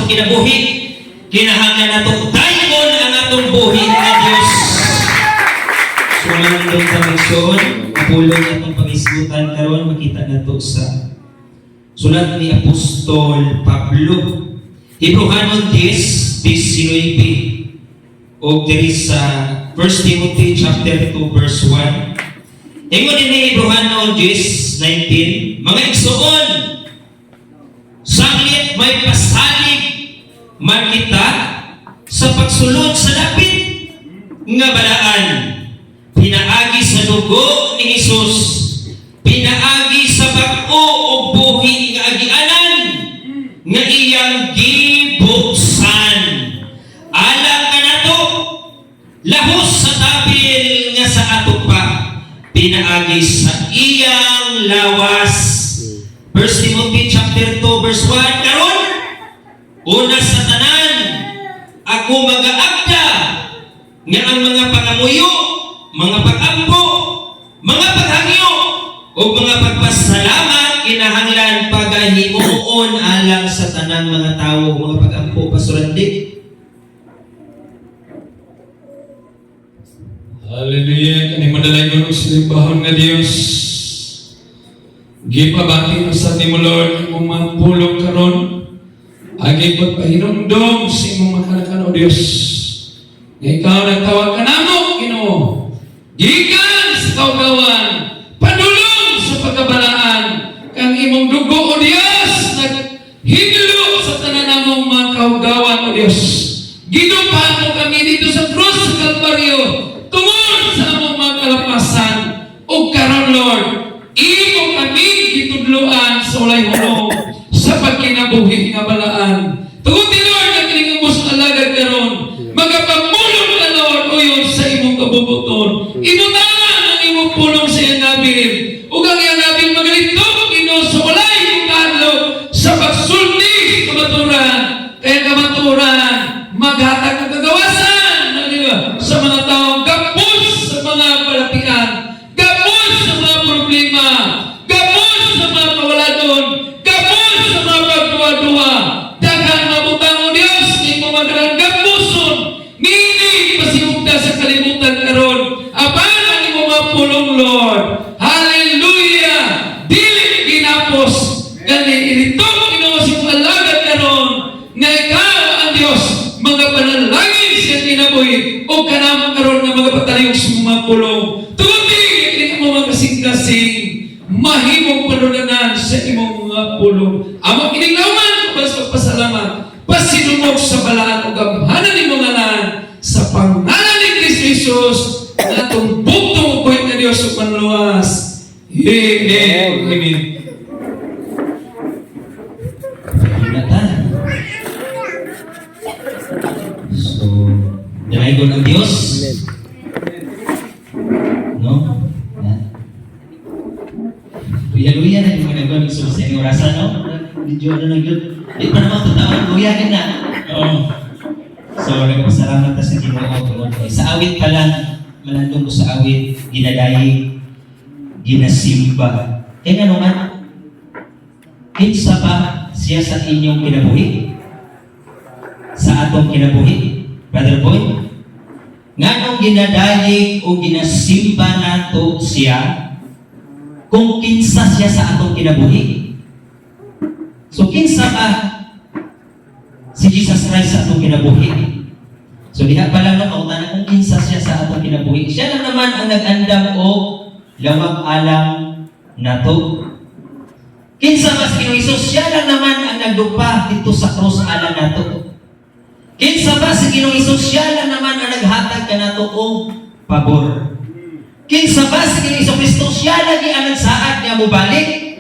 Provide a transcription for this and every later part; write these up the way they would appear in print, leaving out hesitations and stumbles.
atong kinabuhi, kinahanglan nato dayon ang atong buhi nga Dios. So nandun sa misyon, pulong atong pangisgutan karon makita nato sa sulat ni Apostol Pablo, Hebrehanon 10:19 o diri sa 1 Timothy chapter 2 verse 1. Ingon ni Hebrehanon 10:19, mga igsoon, saglit may pasalig man kita sa pagsulod sa dapit nga balaan, pinaagi sa dugo ni Jesus, pinaagi sa bag-o o buhi nga agianan nga iyang gibuksan. Alam ka na to, lahos sa tabil nga sa ato pa, pinaagi sa iyang lawas. 1 Timothy chapter 2 verse 1, karon una sa tanan, ako mag-aagda nga ang mga pangamuyo, mga pag-ampo, mga paghangyo, o mga pagpasalamat kinahanglan pagahimuon alang sa tanang mga tao, mga pag-ampo, pasurandi. Hallelujah. Kani madalay mo sa limbahon nga Dios. Gipabati mo sa timo Lord imong mapulong karon. Agi pagpahinumdom sa imong makalakano Dios. Nga ikaw nagtawag ka namo Ginoo. Gikan sa kaugawan, padulong sa pagkabalaan kang imong dugo o Dios naghidlo sa tanan namong mga kaugawan o Dios. Gidupahan mo kami dito sa krus sa Kalbaryo tungod sa among mga kalapasan o karon Lord, imo kami gitudloan sa walay hulong sa pagkinabuhi nga balaan. Tungod ni Lord na kiningumos alagad karon, magapamulong ka Lord uyon sa imong kabubuton. Inutaman ang imong pulong sa iyang nabil. Ug ang iyang nabil magalintog Ginoo sa walay kadlok sa pagsulti sa kamaturan. Kaya kamaturan maghatag ng kagawasan sa mga taong gapos sa mga palapian, gapos sa mga problema, gapos sa mga kawaladon, gapos sa mga pagduwa-duwa. Daghang mabutang o Dios, di mo magandang gapuson, nini pasimugda sa kalimutan karon. Apan ang imo mapulong Lord. Hallelujah! Dili ginapos, gani ilitong Ginoo sa alagad karon nga ikaw ang Dios, mga panalangin siya kinabuhi o kanamo karon nga mga pataliyog sa mga pulong. Tuti hindi mo mga kasing-kasing mahimong panunanan sa imong mga pulong. Among kiniglawan sa pasalamat, pasinumog sa balaan o gamhanan ni mga lan sa pangalan ni Kristo Jesus na itong bugtong upoy na Diyos sa panluwas. Amen. Amen. So, dalagon ang Diyos. No? Luya-luya na yung mga nagawag sa inyong rasa, no? Medyo ano na yun. Di pa naman tutawag, luyahin na. So, nagpasalamat na sa Ginoo. Sa awit pa lang, malandong ko sa awit, ginadayi, ginasimba. Eh nga naman, kinsa ba siya sa inyong kinabuhi? Sa atong kinabuhi? Brother Boy? Nga nung ginadayi o ginasimba nato siya, kung kinsa siya sa atong kinabuhi. So, kinsa ba si Jesus Christ sa atong kinabuhi? So, diha pa lang na kautanan kung kinsa siya sa atong kinabuhi. Siya lang naman ang nag-andam o lawag-alang nato. Kinsa ba si Jesus? Siya lang naman ang nagdupa dito sa krus alang nato. Kinsa ba si Ginoong Hesus? Siya lang naman ang naghatag ka nato og pabor. Kinsa ba si Ginoong Hesus? Siya lagi ang nagsaad niya mo balik.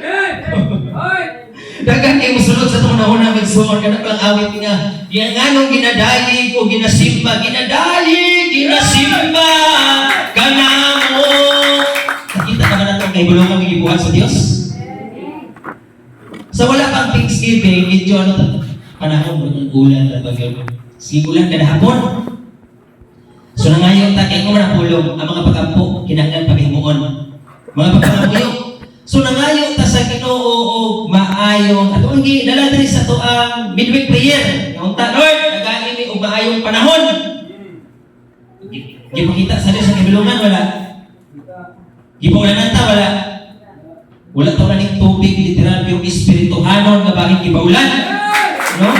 Dagan kayo musunod sa itong nauna magsuon ka na pang awit nga. Yan nga nung ginadalig o ginasimba. Ginadalig, ginasimba ka na mo. Nakita naman natin kay bulong kami gibuhat sa Diyos. Sa wala pang Thanksgiving, medyo ano ito? Panahon ng ulan na bagay. Sigulan ka na hapon. So nangayon ta kay mga pulong ang mga pagkampo kinahanglan pahimuon. Mga pagkamuyo. So nangayon ta sa Ginoo o maayong ato ang gidala diri sa to ang midweek prayer. Unta Lord, nagain mi og maayong panahon. Gipakita sa Dios sa kibilungan wala. Gipaulan ta wala. Wala to kaning tubig literal pero espirituhanon nga bakit gibaulan. No?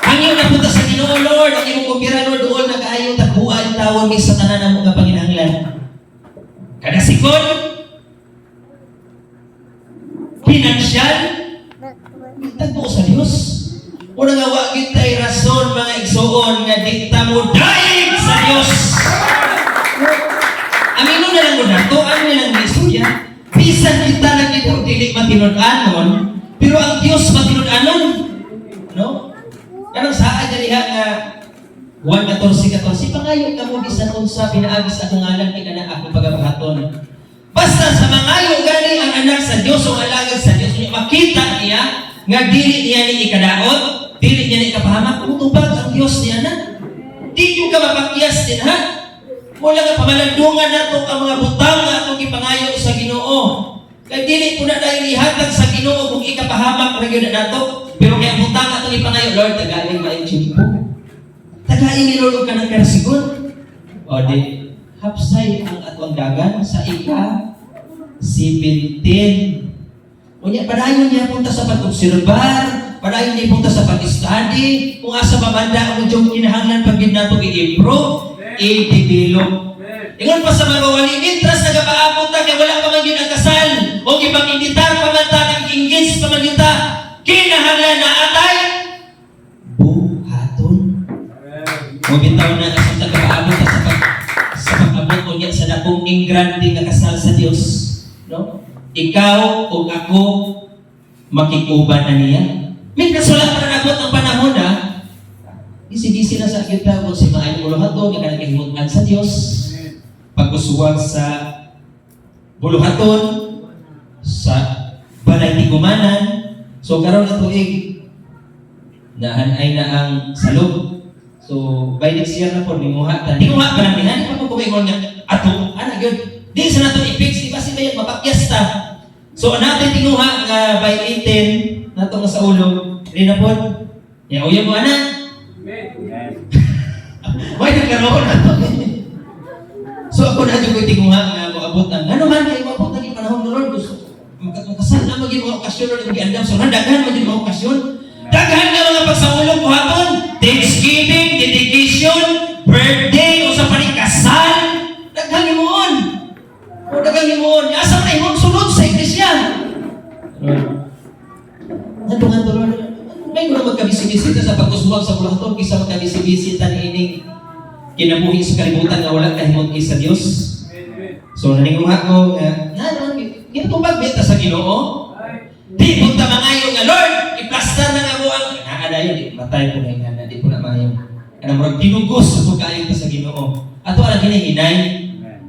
Ang iyong napunta sa Ginoo Lord, ang iyong kumpira Lord doon nagaayon tagbuan tawon mi sa tanan namo nga panginahanglan. Kada sikon financial tagbo sa Dios. Una nga wa kitay rason mga igsoon nga di ta mo daig sa Dios. Amino na lang muna to, ano na lang istorya. Bisan kita lagi po dili matinud-anon, pero ang Dios matinud-anon. No? Kanang saa dali nga 1:14 pangayo ka mo bisan unsa pinaagi sa akong ngalan kinana ako pagabahaton. Basta sa mangayo gani ang anak sa Dios o alagad sa Dios, makita niya nga dili niya ni ikadaot, dili niya ni ikapahamak, utubag ang Dios niya na. Di yung ka mapakyas din ha. Wala nga pamalandungan nato ang mga butang nga atong ipangayo sa Ginoo. Kaya dili ko na dahil ihatag sa Ginoo kung ikapahamak ra gyud nato. Pero kaya butang atong ipangayo, Lord, tagaling maayong chimpo. Tagaling ni Lord ka ng karasigon. O di, hapsay ang atong dagan sa ika-17. Unya, padayon niya punta sa pag-obserbar, padayon niya punta sa pag-study, kung asa mamanda ang yung kinahanglan pag nato i-improve, i-develop. Ingon pa sa mga walimit, tras nagapaabot na kaya wala pa man yun ang kasal, o ibang inditar pa man ta, nag-engage pa man yun ta, kinahanglan na atay, buhaton. O bitaw na asang nagapaabot na sa pag-abot niya sa dakong ingrande nga kasal sa Dios. No? Ikaw o ako makikuban na niya. May nasulat para nabot ang panahon na isi-isi na sa kita kung si maayong buluhaton nga naghimutan sa Dios. Pag-usuwag sa buluhaton sa balay tigumanan. So karon na tuig nahanay na ang salog. So by next year na po ninguha ta. Ninguha pa lang dinani pa po kumingon nga ato ana gyud. Di sa nato i-fix di ba si bayan mapakyas ta. So natin tinguha nga by 18 nato nga sa ulo. Dili na po. Ya uya mo ana. Why nagkaroon na to? So ako na dyan ko tinguha nga moabot ang ano man kayo moabot ang panahon ng Lord. Gusto magkasal na maging mga okasyon na nag-iandam. So daghan maging mga okasyon. Daghan na mga pagsahulog ko haton. Thanksgiving, dedication, birthday, o sa panikasal. Daghan mo on. O daghan mo on. Asa na imong sunod sa iglesia. Nga Lord. May mga magkabisi-bisita sa pagkusuwag sa bulaton kisa magkabisi-bisita ni ining kinabuhi sa kalibutan nga wala kahimot sa Dios. So naninguha ko nga ginatubag bita sa Ginoo. Di punta mangayo nga Lord, iplastar na nga mo ang naadayon di matay ko nga di ko na mayo. Kana murag dinugos sa pagkayo ta sa Ginoo. Ato ara ginihinay.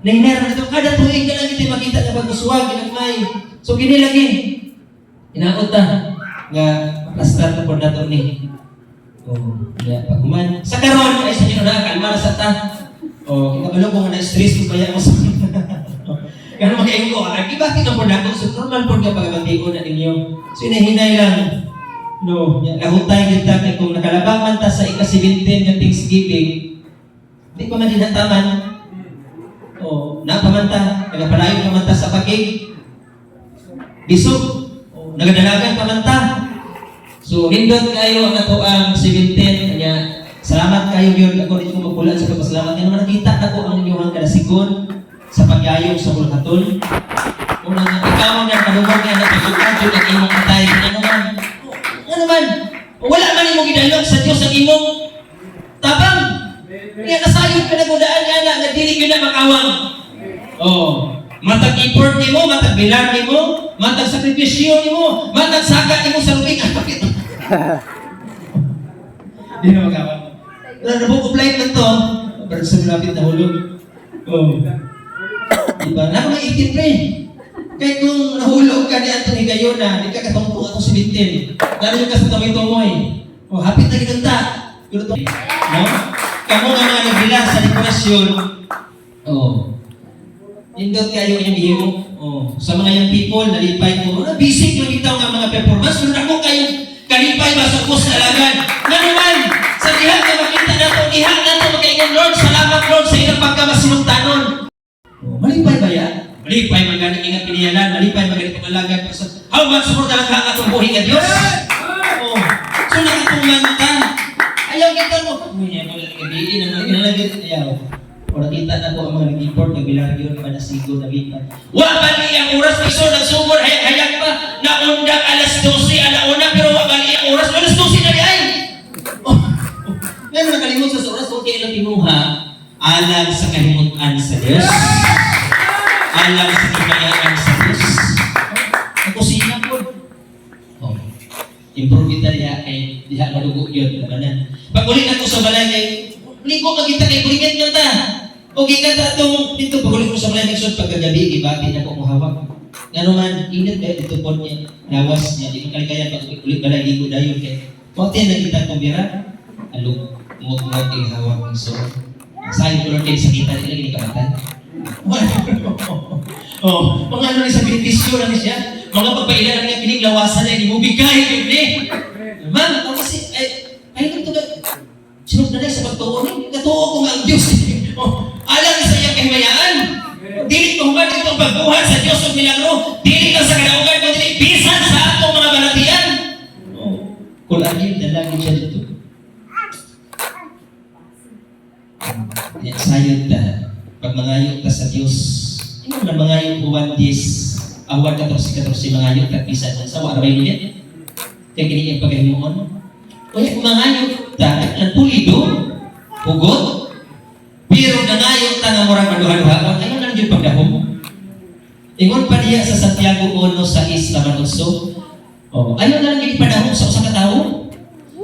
Nahinay ra ito kada tuig na lang kita makita nga pagkusuwag ginagmay. So gini lagi. Inaot ta nga plastar na po nato ni. Ya, paguman. Sa karon ay sa Ginoo na kalma sa ta. Kabalo ko nga na-stress ko kaya mo sa. Kaya makaingon ko, bakit ang po nato? So normal po nga pagkabantigo na ninyo. So inahinay lang. No, kahutay kita kay kung nakalabang man ta sa ika-17 ng Thanksgiving, di ko man dinataman. Napamanta, nagapalayo pa man ta sa pagig. Bisog, nagadalagan pa man ta. So, nindot kayo ang ato ang 17, kanya salamat kayo yun ako dito magpulan sa pagpasalamat. Yan naman nakita ako ang inyong kalasigon sa pagyayong sa bulaton. Unang ikaw na kalungan nga na pagkakadyo ng imong atay. Ano man? Wala man imong gidalog sa Diyos ang imong tabang. Kaya nasayod ka na gudaan nga dili ka na makawang. Matag effort ni mo, matag bilar ni mo, matag sakripisyo ni mo, matag saka ni mo sa lubig. Hindi na magkawang. Nabukuplay na to, parang sa malapit na hulog. Diba? Nakamaigit pre. Kaya kung nahulog ka ni Anthony Gayona, di ka katungtong atong sibitin. Lalo yung kasataway-tungoy. Hapit na gitanda. No? Kamu nga mga nagbilang sa depresyon. Indot kayo yung ihimo. Oh, sa mga young people, nalipay ko. Busy ko bitaw nga mga performance. Pero ako kayong kalipay ba sa kus alagan. Nga naman, sa diha na makita na ito, diha na ito, makaingon Lord, salamat Lord sa ilang pagkamasinugtanon. Oh, malipay ba yan? Malipay magani ingat piniyalan, malipay magani pangalagan. How much more na lang ka atong buhay ka Diyos? Oh, so nakatuman ka. Ayaw kita mo. Uy, ako lang gabiin, ang inalagay. Ayaw. O nakita na po ang mga nag-import, nagbilaryo, panasigo, nabipan. Wa bali ang oras, piso, nagsugod, hayag pa, naundak alas 12, alauna, pero wa bali ang oras, alas 12 na di ay. Ngayon nakalimot sa oras, kung kailan tinuha, alam sa kahimutan sa Diyos. Alam sa kabayaan sa Diyos. Ang kusina po. Oh. Improve kita diha kay diha malugo yun. Pag ulit ako sa balay kay ligo ka kita kay buligan ka ta. O gigata itong dito pag-ulit ko sa balay next pagkagabi, ibati na ko mo hawak. Nga naman, ingat ba ito po niya, lawas niya, di makaligaya pag-ulit balay, ligo dayon kay wakti na kita itong bira, alok, umot-umot yung hawak ng so. Sa'yo ko lang kayo sa kita, nila ginikabatan. Oh, mga ano rin sa benepisyo lang siya, mga pagpailan ng pining lawasan na, hindi mo bigay yun eh. Ma'am, ako kasi, ay ito ba, sinok na sa pagtuon eh, katuo ko nga ang Diyos eh. Oh, alam sa iyang kahimayaan. Dili ko humad itong pagbuhat sa Diyos o milagro. Dili ka sa kadaugan mo, dili bisan sa atong mga balatian. Oh, kulagin, dalagin siya dito. Sayod na, pag mangayok ka sa Diyos, hindi mo na mangayok uwan dis, awad 14 mangayok ka bisan sa sawa, arabay niya. Kaya kini yung pagkahimuon. Kaya mangayok ka, ang pulido, hugot, pero nangayok ta nga murag maduha-duha, ayaw lang yung pagdahom. Ingon pa diya sa Santiago 1:6 naman uso. Oh, ayaw lang yung padahom sa usa ka tawo.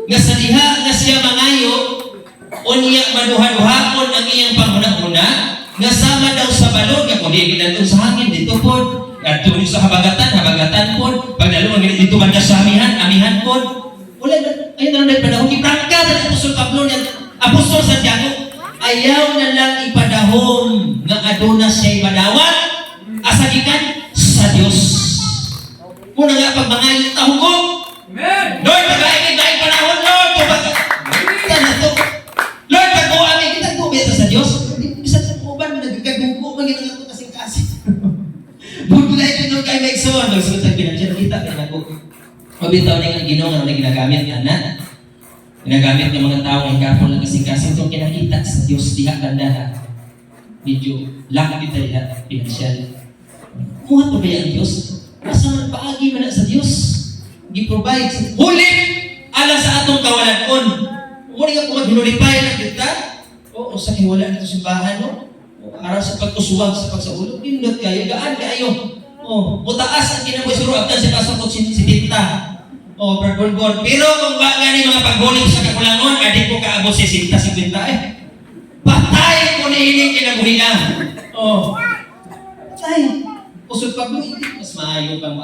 Nga sa diha nga siya mangayok, unya maduha-duhaon ang iyang panghuna-huna, nga sama daw sa balon, nga kung di ginatong sa hangin, dito po, at tuloy sa habagatan po, pagdalo ang dito man sa amihan po. Wala na, ayaw na lang padahom. Iprangka sa Apostol Pablo niya, Apostol Santiago, ayaw na lang ipadahom nga aduna siya'y madawat asagikan sa Diyos. Muna nga pag mga tahugog, Lord, pag-aigid na ipanahon, Lord, kita na to. Lord, pag-uamig, kita gumita sa Diyos. Bisa sa puban, nagkagagugo, magiging ito kasing-kasing. Budlay ka nung kayo maigsoon, magsuot sa pinagsiyan, kita ka na ko. Mabitaw na yung ginong, na ginagamit, anak. Ginagamit ng mga tao ng kapon ng kasing-kasing itong kinakita sa Diyos diha ganda medyo laki kita diha pinansyal. Muha pa ba yung Diyos? Asa man paagi man sa Diyos? Gi-provide sa huli ala sa atong kawalan-on. Muli nga kung maghulipay na kita, o sa kiwala nito simbahan, no? Araw sa pagkusuwag sa pagsaulog, pindot kayo, gaan kayo. O, mutaas ang kinabuhi suro abdan sa pasok si Tita. Oh, berbon-bon. Pero kung baga ni mga paghuling sa kakulangon, adik ko kaabot si Sinta eh. Patay ko ni hiling kinabuhi na. Oh. Patay. Kusod pag mo, mas maayo pang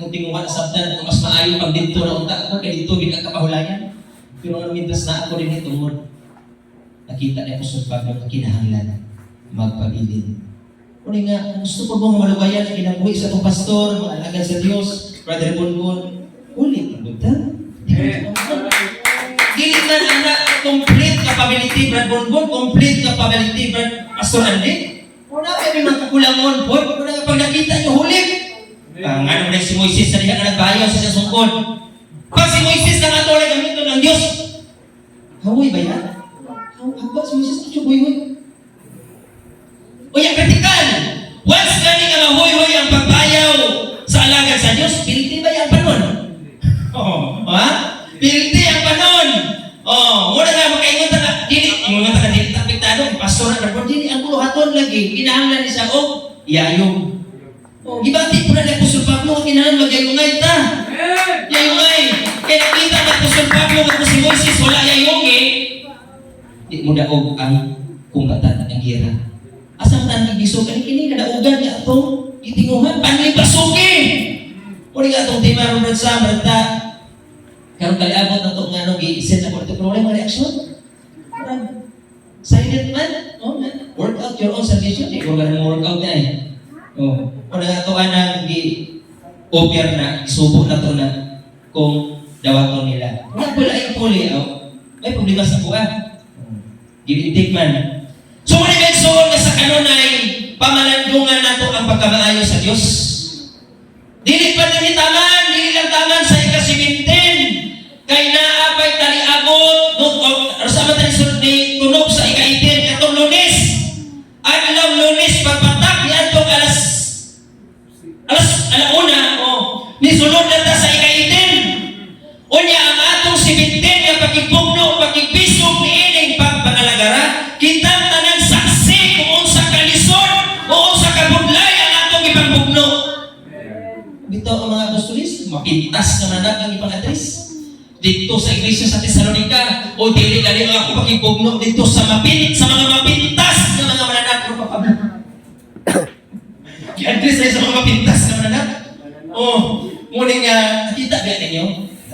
kung tinguhan sa sabdan, mas maayo pang dito na unta ako, kaya dito ginagkapahulayan. Pero ano mintas na ako rin itong nakita niya kusod pag mo kinahanglan, magpabilin. Kung nga, gusto ko bang malubayan ang kinabuhi sa itong pastor, mga alagan sa Diyos, Brother Bonbon, ulit ang buta. Dili na anak, complete capability, Brad Bonbon, complete capability, Brad Pastor Andy. Wala kayo may mga kakulangon po. Wala nga pag nakita nyo, hulit. Ang ano na si Moises sa diha nga nagbayaw sa siyang sungkod. Pag si Moises na nga tuloy gamito ng Diyos, hawoy ba yan? Haba si Moises, ito huy-huy. O yung kritikal, once gani nga mahuy-huy ang pagbayaw sa alagan sa Diyos, piliti ba yan pa nun? Oh, ha? Piliti ang panon. Oh, muna nga makaingon ta ka. Dili, ingon ta ka dili tapiktado, pastor na pero dili ang kuluhaton lagi. Kinahanglan ni sa og iyayong. Oh, gibati po na ni Apostol Pablo kinahanglan magyayungay ta. Yayungay. Kaya nakita na Apostol Pablo nga si Moises wala yayong eh. Di mo daog ang kumbatan ang gira. Asa man ang gigisog kini kadaugan niya atong itinguhan panay pasuki. Uli nga itong tema ron sa marita. Karong kaliabot na itong nga gi-send ako ito. Pero wala yung reaksyon. Silent man. Oh, man. Work out your own salvation. ko ganun workout na eh. Oh, kung nagatuan na offer na, isubo na to na kung dawaton nila. Kung wala yung puli, may problema sa buwan. Give and take man. So, muna bensoon nga sa kanunay, pamalandungan na to ang pagkamaayo sa Diyos. Dili pa din taman, dili lang taman sa ika-17. Kay naapay taliabot, sa matan ni tunog sa ika-18, katong Lunes. Adlaw Lunes, pagpatak niya itong alauna, ni sunod na ta sa ika-18. Unya ang atong 17 nga pagkipugno, pagkibisog ni ining pagpangalagara, kitang tanang saksi kung unsa kalisod o unsa kabudlay ang atong ipagpugno. Dito ang mga apostolis, mapintas na manat ang ipang-address. Dito sa iglesia sa Thessalonica, o dili gali ang ako pagkipugno dito sa mga mapintas na mga mananat o papablo. I-address tayo sa mga mapintas na mananat. Ngunit nga, nakita ba ninyo?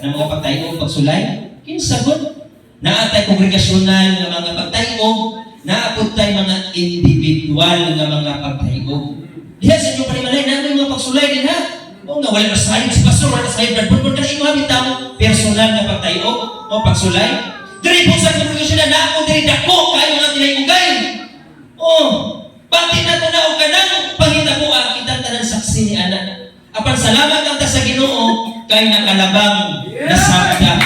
Ang mga pagtayo, pagsulay, kinsagot. Naatay kongregasyonal ng mga pagtayo, naapod tayo mga individual ng mga pagtayo. Diya sa inyo panimalay, namin mga pagsulay din ha. O nga, wala na sahib si pastor, wala na sahib na bulbul, kasi mga bitaw, personal na pagtayo, o pagsulay. Dari po sa kongregasyonal, naapod din dako, kayo mga tinayugay. Pati na ito na o kanang pangitabuan, kitang tanang saksi ni anak. Apan salamat ang ta sa Ginoo kay nakalabang na sabda.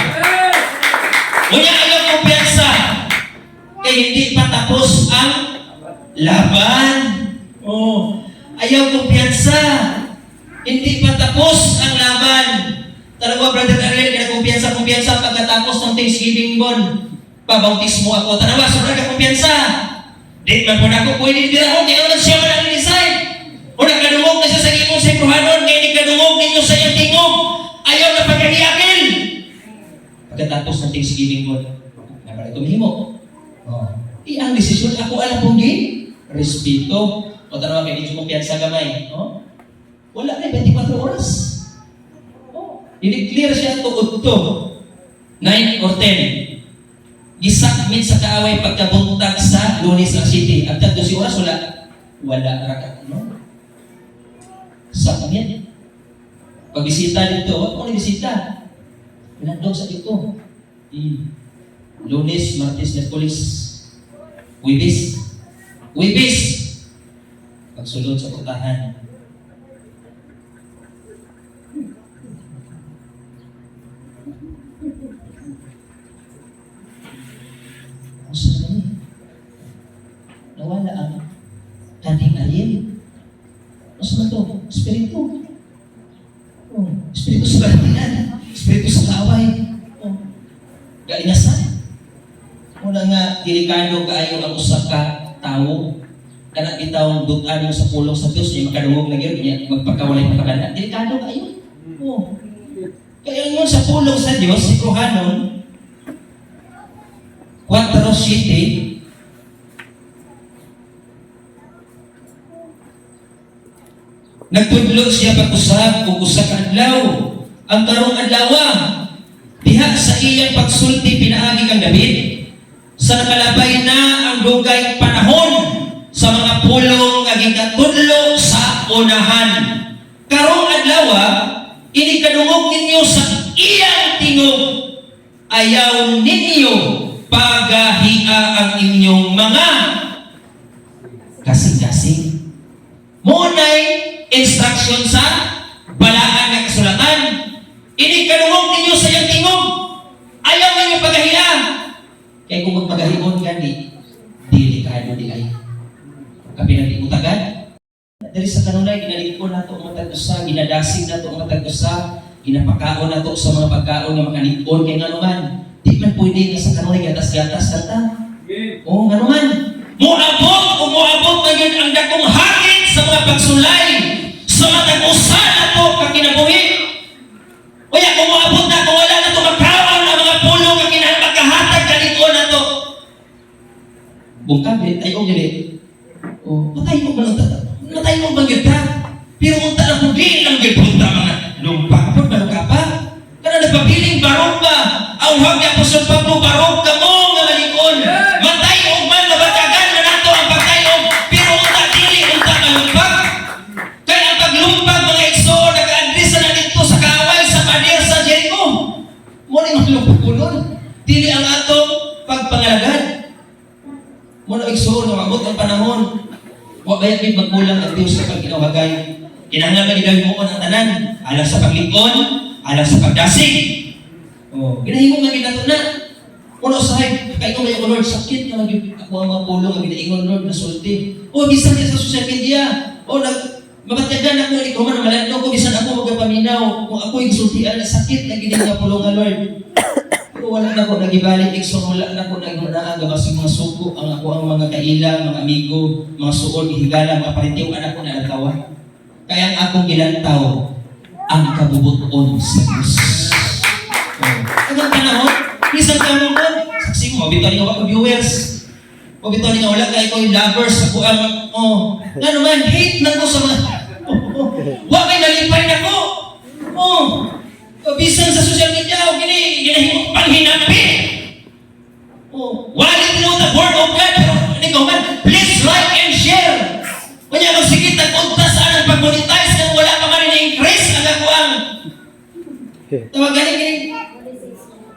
Unya ayaw kumpiyansa kay hindi pa tapos ang laban. Ayaw kumpiyansa. Hindi pa tapos ang laban. Talaga, Brother Ariel, kaya kumpiyansa pagkatapos ng Thanksgiving bon. Pabautismo ako. Tanawa, sobrang ka kumpiyansa. Di man po na ako pwede dira ko. Kaya naman siya man ang design. O nakadungog na siya sa imong sa Iprohanon, kaya nakadungog ninyo sa iyong tingog. Ayaw na pagkahiyakil. Pagkatapos ng Thanksgiving mo, nabalik ko mahimo. Ang desisyon, ako alam pong respeto. O tanawa, kaya hindi mong piyansa gamay. Wala na, 24 oras. Hindi-clear siya tuod to. 9 or 10. Gisakmit sa kaaway pagkabuntag sa Lunes ang City. At 12 oras, wala rakat. Sakmit. Pagbisita dito, ano bisita? Pinandog sa dito. Lunes, Martes, Merkulis, Wibis. Pagsulod sa putahan. Nawala ang kating alien. Mas na to? Espiritu. Espiritu sa baratinan. Espiritu sa kaway. Gainasan. Muna nga, delikado kaayo ang usap ka tao. Kana bitaw dutan sa pulong sa Diyos, yung makadungog na yun, magpagkawalay pagkabanda. Delikado kaayo. Kaya yun sa pulong sa Diyos, si Kohanon, 4:7, nagtudlo siya pag-usap o usa ka adlaw. Ang karong adlaw, diha sa iyang pagsulti pinaagi kang David, sa nakalabay na ang dugay panahon sa mga pulong nga gigatudlo sa unahan. Karong adlaw, inikadungog ninyo sa iyang tingog, ayaw ninyo pagahia ang inyong mga kasing-kasing. Munay instruction sa balaan ng kasulatan. Inikadungog ninyo sa iyang tingog, ayaw ninyo pagahia. Kaya kung magpagahimon ka delikado di ay. Kapinati utagan. Dari sa kanunay, ginalikon na ito ang matag-usa, ginadasig na ito ang matag-usa, ginapakaon na ito sa mga pagkaon ng makalikon. Kaya nga naman, di man pwede nga sa kanunay, gatas-gatas kanta. Oo, nga naman. Muabot na yun ang dakong hangin sa mga pagsulay, sa matag-usa na ito kakinabuhi. O yan, kung muabot na, kung wala na ito magkawan ang mga pulong na kinapagkahatag kalikon na ito. Bungkab, tayo ganit. Matay mo bang kita? Pero kung talang pugli lang punta mga lumpapot, malukapa pa. Karena nagpabiling barog ba? Ang huwag niya po sa Pablo, barog ka mo nga malikon. Matay o man, nabatagan na nato ang pagkayo. Pero kung tatili, ni malupulon. Dili ang atong pagpangalagad. Muna igsoon, umabot ang panahon. Wa bayag gid magkulang ang Dios sa pagkinawagay. Kinahanglan gid mo ang tanan, alang sa paglikon, alang sa pagdasig. Oh, ginahimo nga gid nato na. Kuno usahay, kay ko mayo Lord, sakit na gyud ako ang mapulong ang ginaingon Lord na sulti. O bisan sa social media, o mabatyagan ako ni kuman malandong ko bisan ako magapaminaw kung ako isultian na sakit na gid nga pulong Lord. Pero wala na ko nagibalik ikso, wala na ko nagunaan gabas mga suko ang ako ang mga kaila, mga amigo, mga suod higala, mga parentiw anak ko na natawa. Kaya ang akong gilantaw ang kabubuton sa Diyos. Ang panahon, isang panahon, saksi mo, bito niyo ako viewers. O bito niyo wala kay ko yung lovers, ako ang, nga naman, hate na ko sa mga, wala kay nalipay na ko. Bisan sa social media, ginahimong panghinapi. Walit mo the word of God, pero hindi ko man, please like and share. Kanya kung sige, tag-unta saan ang pag-monetize kung wala pa man na-increase ang ako ang tawagan ni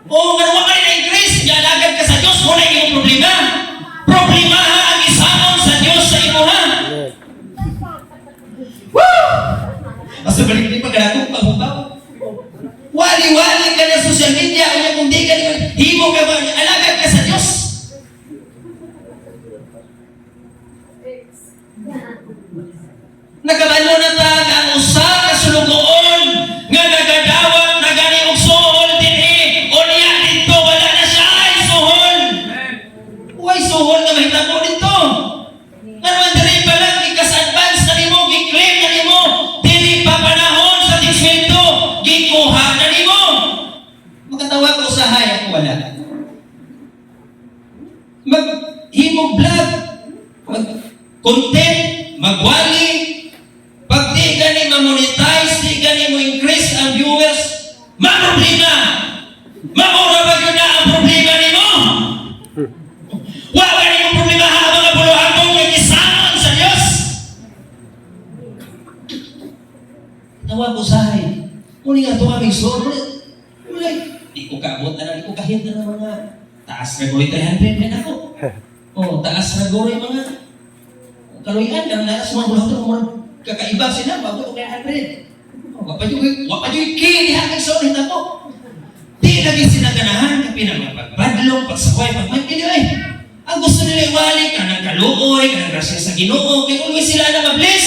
nga naman ka na-increase, alagad ka sa Diyos, wala yung problema. Problema ha, ang isanon sa Diyos sa imo ha. Woo! Basta balik din pagkalakong paghubaw. Wali-wali ka na social media, kanya kung di ka naman, himo ka ba, alagad ka sa Diyos. Nakabalo na ta ang usa ka sulugoon nga nagadawat na gani og suhol dinhi o niya dito wala na siya ay suhol. Uy suhol nga mahitabo dito. Nga naman diri pa lang ikas-advance na nimo gi-claim na nimo dili pa panahon sa disweldo gikuha na nimo. Makatawa ko usahay ako wala. Maghimog vlog, content, magwali. Pag di gani ma-monetize, di gani mo increase ang viewers, ma-problema! Maura ba yun na ang problema ni mo? Wala ni mo problema ha, mga puluhan mong nagisanon sa Diyos! Tawag ko sahay. Muli nga ito aming son. Muli, di ko kaabot na, di ko kahit na ng mga taas na goy 300 na ako. Taas na goy mga kaluyan, ang lakas mga bulang ito, kakaiba sila, bago ito kaya 100. Wapa yung kini hanggang sa ulit ako. Di lagi sila ganahan, kapi na magpagbadlong, pagsaway, pagmagpili ay. Ang gusto nila iwali ka ng kaluoy, ka ng grasya sa Ginoo, kaya always sila na mabliss.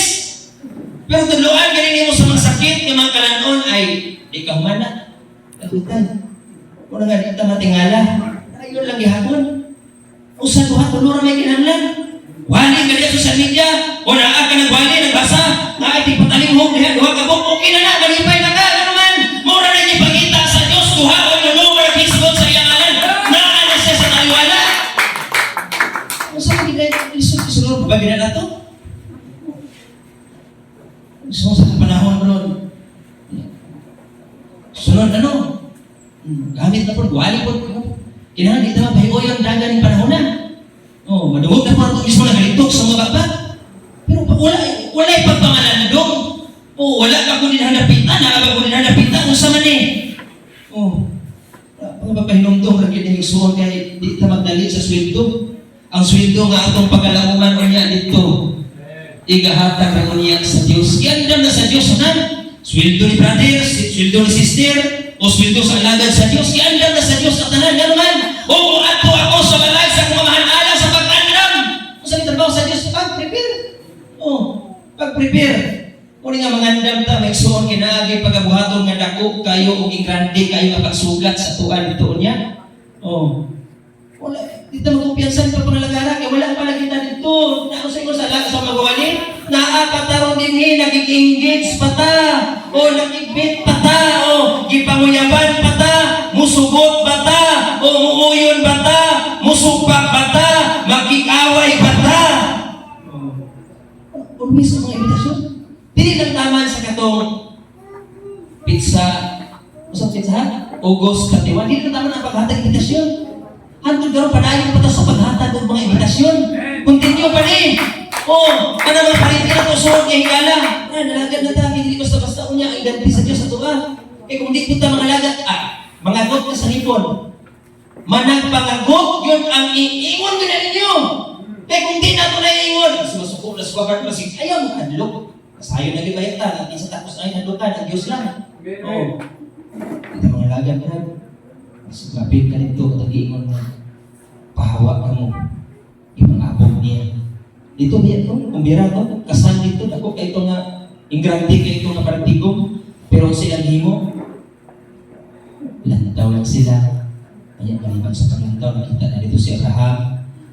Pero tuluan, ganin mo sa mga sakit, ng mga kalanon ay, di ka humana. Kapitan, kung nga di ka matingala, ayun lang ihapon. Usa duha, tulura may kinahanglan. Wali ka niya social media, o naa ka nagwali, nagbasa, na iti patalimhog niya, duha ka buk, okay na, malipay na ka, ano man, mura na niya pagkita sa Diyos, duha o number Facebook sa iyang alan, naa na siya sa taliwala. Ano sa mga isunod pa ba na ito? Gusto mo sa panahon mo nun. Sunod, ano? Gamit na po, wali po. Kailangan dito mapahiyo yung dagan ng panahon na. Madungog na po ito mismo nagalitok sa mga baba. Pero wala ipagpamalandong. Wala ka kung dinahanapitan, nakabag kung dinahanapitan, kung sa mani. Ang papahinumdong, kagin yung suon, kaya di ta magdali sa sweldo. Ang sweldo nga atong pagkalauman o niya dito. Igahatag na niya sa Diyos. Iandam na sa Diyos, ha? Sweldo ni brother, sweldo ni sister, o sweldo sa alagad sa Diyos. Iandam na sa Diyos na tanan. Ganuman, o ato ako sa balay sa kumamahan-ala sa pag-andam. Kung saan trabaho sa Diyos, pag-prepare. Pag-prepare. Kung nga mga andam ta, may suon kinaagi pagabuhaton nga dako kayo o igrande kayo nga pagsugat sa tuan dito niya. Wala, dito magkumpiyansan pa pangalagara, kaya wala pa lagi na dito. Naano sa inyo sa magawali? Naakatarong din naging-engage pa ta, o nakikbit pa ta, o gipanguyaban pa ta, musugot ba ta, o muuyon ba ta, musupak ba ta, makikaway ba ta. Always ang mga imitasyon. Dili lang taman sa katong pizza, usap pizza ha? August 31, dili lang taman ang paghatag imitasyon. Hantod garo padayon pa sa paghatag ng mga imitasyon. Continue pa rin. Ano mga parinti na ito, suot niya higala. Nalagad na tayo, hindi basta-basta ko niya, ang ganti sa Diyos sa tuwa. Kung di kita mga lagat, Mangagot ka sa hipon. Managpangagot yun ang iingon ko na ninyo. Kaya kung di na ito na iingon, masuko na suwagat mo sige, ayaw mo kadlok. Kasayo na gibayatan, at isa tapos ay hadlokan, ang Diyos lang. Oo. Ito mga lagan ka. Mas mapit ka nito, at iingon mo. Pahawa ka mo. Ibang abog niya. Dito niya ito, kumbira ito, kasal dito, ako kay ito nga, ingrante kay ito nga partigong, pero silang himo, lantaw lang sila. Kaya maliban sa paglantaw, nakita na dito si Abraham,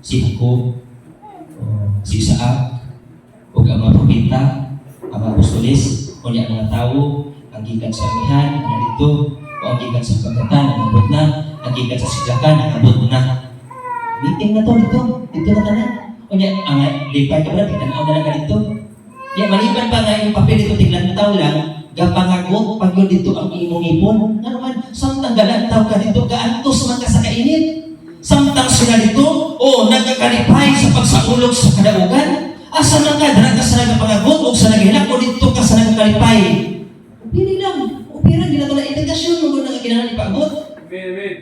si Jacob, si Isaac, o ang mga propeta, ang mga apostoles, o niya mga tao, ang gikan sa amihan, ang dito, o ang gikan sa pagkatan, ang abot na, ang gikan sa siglakan, ang abot na. Meeting na to dito na tanan. O niya, ang lipay ka ba, titanaw na lang ka dito. Yan, maliban pa nga yung papel dito, tiglantaw lang, gapangagot, pag yun dito ang imong ipon. Ano man, samtang galantaw ka dito, gaantos man ka sa kainit. Samtang sila dito, nagkakalipay sa pagsaulog sa kadaugan. Asa man ka, dara ka sa nagapangagot, o sa naghinak, o dito ka sa nagkakalipay. Pili lang, upira, hindi na ito na indikasyon, mo na kailangan ipagot.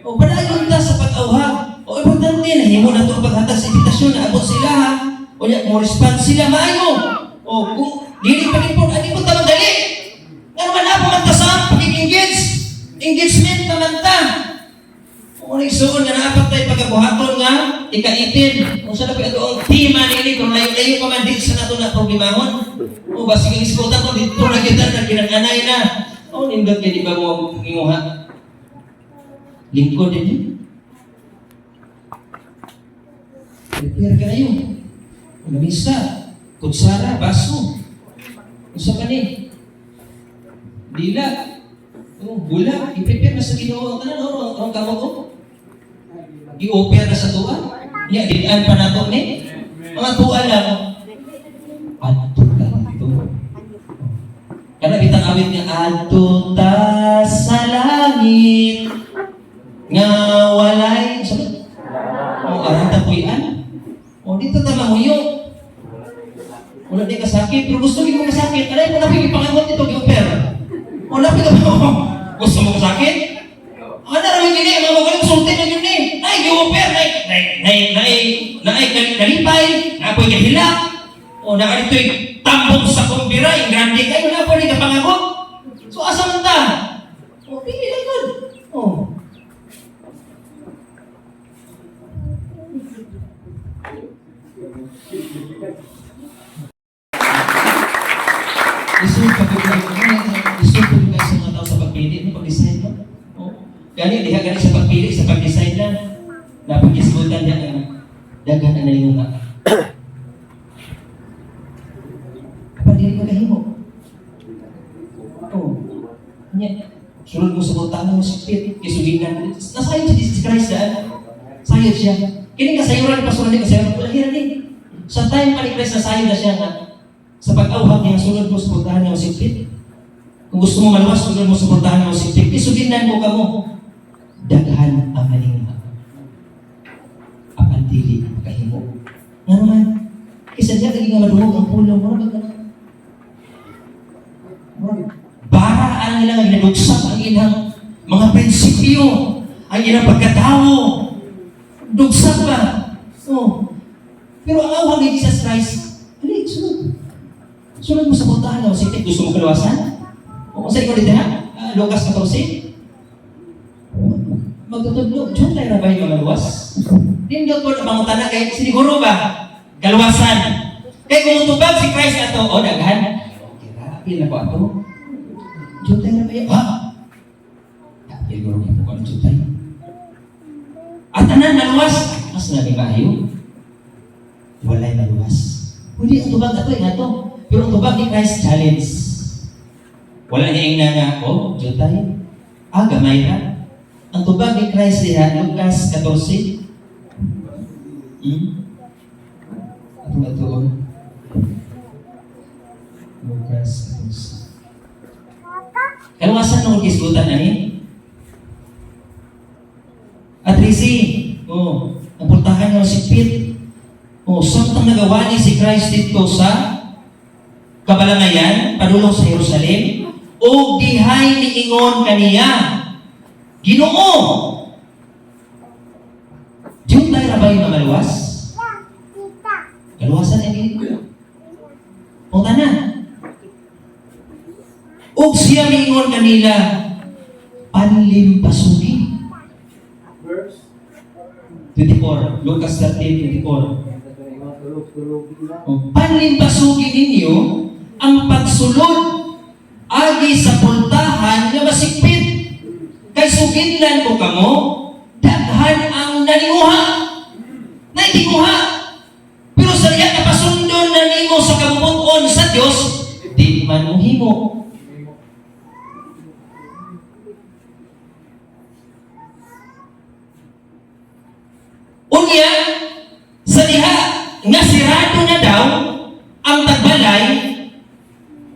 O padayon ta sa pag-awha. O importante na, himo na ito paghatag sa invitasyon na abot sila ha. O yan, mo respond sila, maayo. O kung dili pa rin po, hindi po tamang dali. Nga naman na po magtasam, pag-engage. Engagement naman ta. Kung nagsuon na naapat tayo pagkabuhaton nga, ika-itin. Kung saan na pagkatoong tima nili, kung layo-layo pa man din sa nato na problemahon. O ba, sige iskutan ko, dito na kita na kinanganay na. O, nindot kayo, di ba mo inguha? Lingkod din yun. Prepare ka na yun. Lamisa, kutsara, baso. Usa ka ni. Dila. Bula. I-prepare na sa Ginoo. Ang kamot ko. I-offer na sa tuwa. Dilaan pa na ito ni. Mga tuwa lang. Adto lang ito. Kana bitang awit nga, adto ta sa langit nga walay. Sabi? Arang tapuyan. Dito tama mo yun. Wala din kasakit, pero gusto mo kasakit. Alay mo na pipangagot ito, gi-offer. Wala pa mo. Gusto mo kasakit? Ano naman yun eh, mga magaling sulti na yun eh. Ay, gi-offer, kalipay, naapoy kahilak. Nakalito'y tambong sa kumbira, yung grande kayo, wala pa rin kapangagot. So, asa man ta? Pili lang yun. Gusto po kayo sa mga tao sa pagpili, pag-design mo. Gani, diha gani sa pagpili, sa pag-design na. Napag-isbutan niya ang daghan na nalingunga. Kapag hindi ka kahimo. Sunod mo sa butang mo sa pit, kisuginan. Nasayod si Jesus Christ daan. Sayod siya. Kini kasayuran, pasunod din kasayuran. Pulahiran din. Sa time pa ni Christ, nasayod na siya nga. Sa pag-awhag niya, sunod mo sa puntahan niya masipit. Kung gusto mo maluwas, sunod mo sa puntahan niya masipit. Isuginan mo ka mo. Daghan ang nalinga. Ang antili, kahimo. Nga naman, isa dyan, naging madungog ang pulong mo. Bara ang ilang ginadugsak ang ilang mga prinsipyo, ang ilang pagkatao. Dugsak ba? Pero ang awang ni Jesus Christ, sunod. Sunod mo sa puntahan na masipit. Gusto mo kalawasan? Sa ikaw dito ha? Lucas 14. Magtutudlo. Diyan tayo na ba yung malawas? Dindot po na pangutana kay siniguro ba? Kalawasan. Kaya kung utubag si Christ na ito, daghan. Kira, na po ito. Diyan tayo na ba yun? Siguro niya po kung diyan tayo. At tanan naluwas. Mas na mayo. Walay naluwas. Hindi ang tubag na ito, ito. Pero ang tubag ni Christ challenge. Wala niya yung nangako, Jotay. Gamay na. Ang tubag ni Christ niya, Lucas 14. Ito na ito. Lucas 14. Kalawasan nung kisbutan na ni? At risi, ang puntahan niya si Pit. Samtang nagawa ni si Christ dito sa kabalangayan, padulong sa Jerusalem, o dihay ni ingon kaniya, Ginoo. Diyon tayo na ba yung maluwas? Kaluwasan ay ginoo. Punta na. Ug siya mingon kanila, panlimpasugi. Verse 24, Lucas 13:24. Panlimpasugi ninyo ang pagsulod agi sa pultahan nga masikpit. Kay sugidlan ko kamo, daghan ang naninguha. Naitinguha. Pero sa riya kapasundon na nimo sa kabubuton sa Dios, di man mo himo. Unya, sa diha, nga sirado na daw ang tagbalay,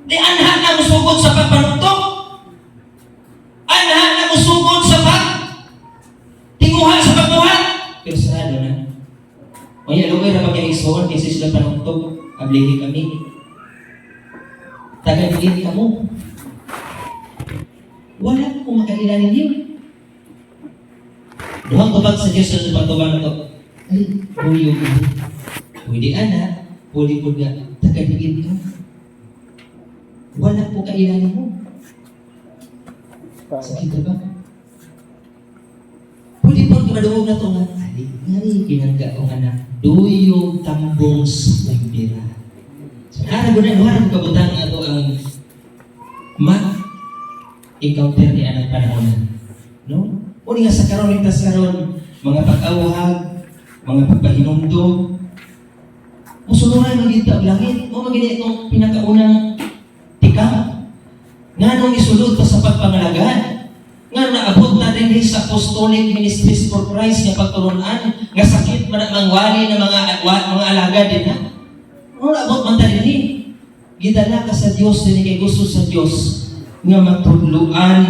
di anha na musugod sa pagpanuktok. Anha na musugod sa tinguha sa pagbuhat. Pero sarado na. Unya, lugay na pagkaigsoon, kasi sila panuktok, ablihi kami. Tagalingin ka mo. Wala kung makailan ninyo. Duhang tubag sa Diyos sa pagtubag na ito. Ay, buyo ko. Pwede ana, pwede po nga, tagalingin ka. Wala po kailan mo. Sakit ba? Pwede po madungog na ito nga. Ngari, pinangga ko anak. Duyog tambong sa pagpira. So, harap kabutang ito ang encounter ni anak panahon. No? O nga sa karon itas karon mga pag-awhag, mga pagpahinumdo, musulungan mo dito ang langit, o magiging itong pinakaunang tikam. Nga nung isulod pa sa pagpangalagaan, nga naabot na rin sa Apostolic Ministries for Christ nga pagturunan, nga sakit man ang wali ng mga alaga din ha. Ano naabot man tayo rin? Gidala ka sa Diyos, din kay gusto sa Diyos, nga matuluan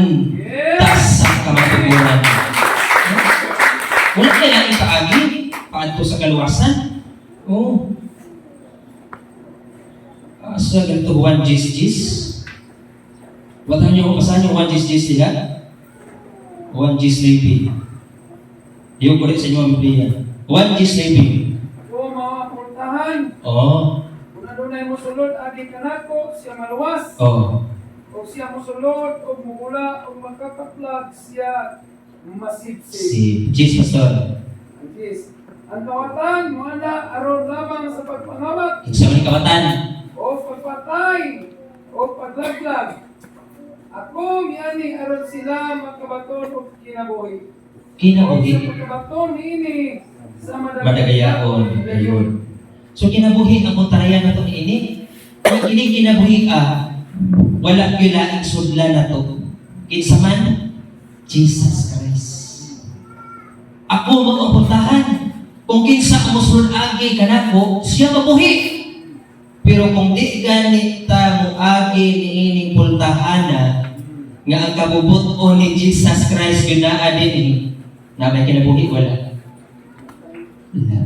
tas sa kamatugunan. Wala na lang ipaagi, paadto sa kaluwasan. Oo. Sa ganito, 1 Gis. Wala niyo kung pasahan yung 1 Gis nila? 1 Gis Levi. Yung kulit sa inyo ang Biblia. 1 Gis Levi. O mga pultahan, Oo. kung adunay mo sulod, agi kanako, siya maluwas. Oo. O siya mosulod, o mugula, o makapatlag, siya masipsip. Si Gis Pastor. Yes. Ang kawatan, mga na, aron lamang sa pagpangawat, Isa man kawatan. o pagpatay, o paglaglag. Ako, miyani, aron sila magkabaton o kinabuhi. O Kinabuhi. sa pagkabaton, ini, sa Madagayaon. Ayun. So kinabuhi ang kontarayan na itong ini. Kung ini kinabuhi ka, wala kilaing sudla na to. Kinsa man, Jesus Christ. Ako mag-apuntahan. Kung kinsa ang musulagi kanako, siya mabuhi. Pero kung di ganita mo agi ni ining pultahana, nga ang kabubuto ni Jesus Christ ginaa din na may kinabuhi, wala. Wala.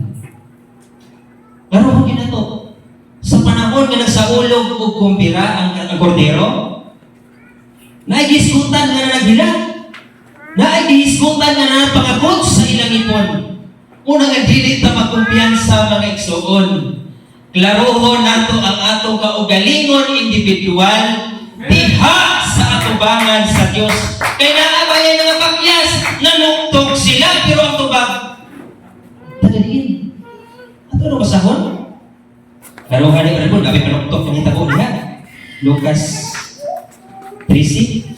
Pero kung ginato, sa panahon nga nagsaulog o kumpira ang kordero, naigiskutan nga na naghila, naigiskutan nga na pangakot sa ilang ipon. Unang nga dili ta magkumpiyansa mga igsoon. Klarohon nato ang atong kaugalingon individual diha sa atubangan sa Dios. Kay naabayan nga pakyas, nanugtog sila pero ang tubag tagalin. Ato ano basahon? Klarohon ni Rabon, gabi panugtog panita ko diha. Lucas 13.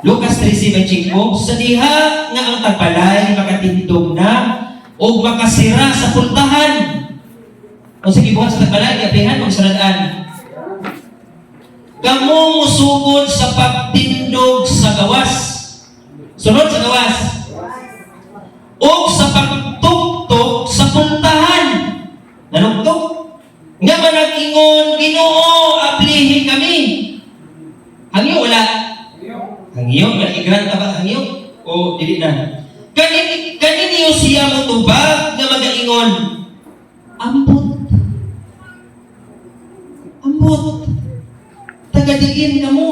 Lucas 13:25, sa diha nga ang tagbalay makatindog na o makasira sa pultahan. O sige buhat sa tagbalay, gabihan o saradaan. Kamu musugod sa pagtindog sa gawas. Sunod sa gawas. O sa pagtuktok sa pultahan. Nanugtok? Nga ba nag-ingon, Ginoo, ablihin kami. Hangyo wala. Hangyo, maligrant ka ba hangyo? O dili na. Kaniniyo siya mo tubag nga magaingon. Ampot. Ambot. Tagadiin ka mo.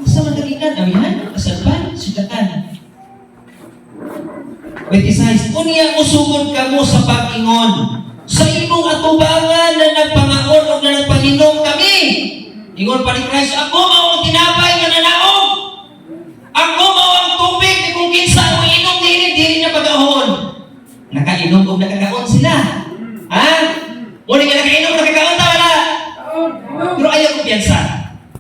Asa man kagikan? Amihan? Asalban? Sidakan. 26. Unya usugod ka mo sa pag-ingon. Sa imong atubangan na nagpangaon o na nagpanginom kami. Ingon pa ni Christ, ako mao ang tinapay nga nanaog. Ako mao ang tubig na kung kinsa mo inom dili na pag-ahon. Nakainom o nakakaon sila. Ha? Muna ka nakainom, nakakaon ta wala. Pero ayaw ko piyansa.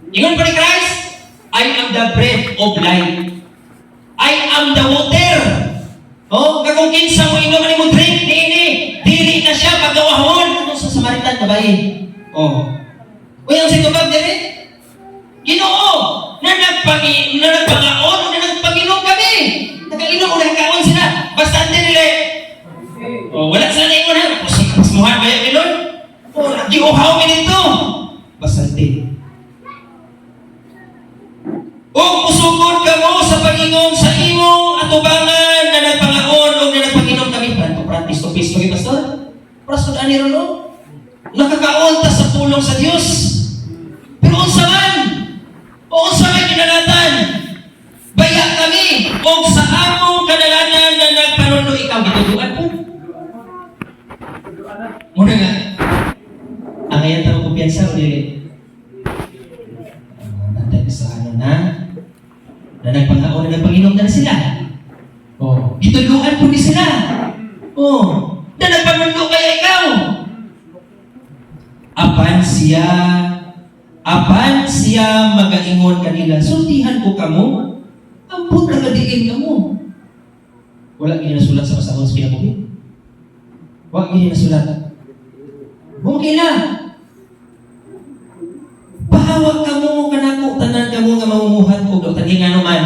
Ingon pa ni Christ, I am the bread of life. I am the water. Oh, kung kinsa mo inom ani mo drink dili na siya pag-ahon. Ano sa Samaritan na bayi? Oh. Uy, ang situbag din Ginoo, na nagpangaon o na nagpanginom kami. Nakainom o nakakaon sila. Bastante nila. Oh, wala sila na ingon ha. Mas muhan ba yan, Lord? Oh, nag-iuhaw mi dito. Bastante. O musugod ka mo sa pag-ingon sa imong atubangan na nagpangaon o na nagpanginom kami. Practice to face kami, Pastor. Pastor, ani ron, no? Nakakaon ta sa pulong sa Diyos. Pero unsa man? O unsa may kinalatan? Baya kami o sa among kadalanan na nagpanuno ikaw gituduan po. Muna nga. Ang ayan tawag kumpiyansa o dili? Nanday sa ano na nagpangaon na nagpanginom na sila. Oh, gituduan po ni sila. Oh, na nagpanuno kaya ikaw. Apan siya magaingon kanila, sultihan ko kamo, ambot nagadiin kamo. Wala gini nasulat sa pasahon sa pinabuhi. Wala gini nasulat. Okay na. Pahawak kamo, kanako, tanan kamo nga mamumuhat o daw tani nga naman.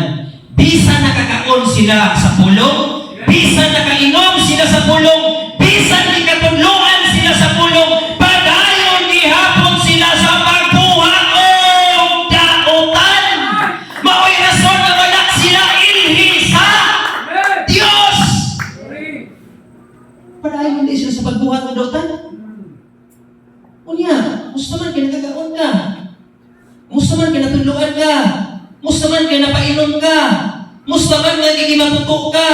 Bisa nakakaon sila sa pulong, bisa nakainom sila sa pulong, bisa nakatuluan sila sa pulong, padayon gihapon sila sa pagbuhat o dautan. Mao'y rason na wala sila ilhi sa Diyos. Padayon di sila sa pagbuhat o dautan. Unya, musta man kaya nakakaon ka, musta man kaya natuluan ka, musta man kaya napainom ka, musta man nagiging matutok ka,